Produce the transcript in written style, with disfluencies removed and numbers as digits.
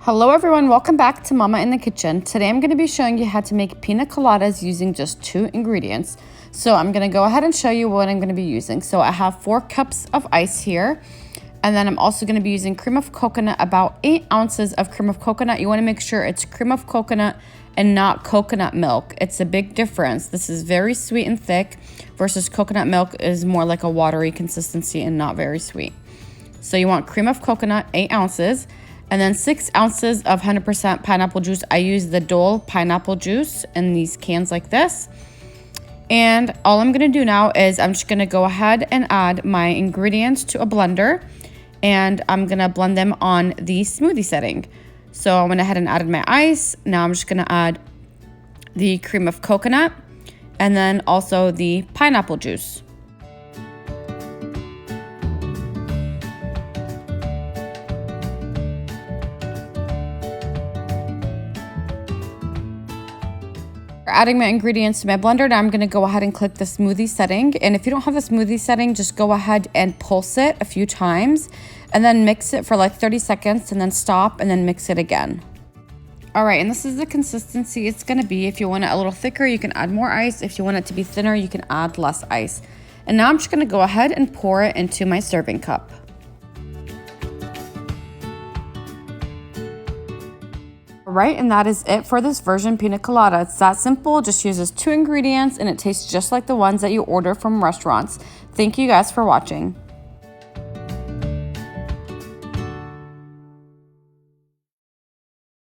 Hello everyone, welcome back to Mama in the Kitchen. Today I'm going to be showing you how to make pina coladas using just 2 ingredients. So I'm going to go ahead and show you what I'm going to be using. So I have 4 cups of ice here. And then I'm also going to be using cream of coconut, about 8 ounces of cream of coconut. You want to make sure it's cream of coconut and not coconut milk. It's a big difference. This is very sweet and thick versus coconut milk is more like a watery consistency and not very sweet. So you want cream of coconut, 8 ounces. And then 6 ounces of 100% pineapple juice. I use the Dole pineapple juice in these cans like this. And all I'm going to do now is I'm just going to go ahead and add my ingredients to a blender. And I'm going to blend them on the smoothie setting. So I went ahead and added my ice. Now I'm just going to add the cream of coconut. And then also the pineapple juice. Adding my ingredients to my blender, now I'm going to go ahead and click the smoothie setting. And if you don't have the smoothie setting, just go ahead and pulse it a few times and then mix it for like 30 seconds and then stop and then mix it again. All right, and this is the consistency it's going to be. If you want it a little thicker, you can add more ice. If you want it to be thinner, you can add less ice. And now I'm just going to go ahead and pour it into my serving cup. Right, and that is it for this version pina colada. It's that simple, it just uses 2 ingredients and it tastes just like the ones that you order from restaurants. Thank you guys for watching.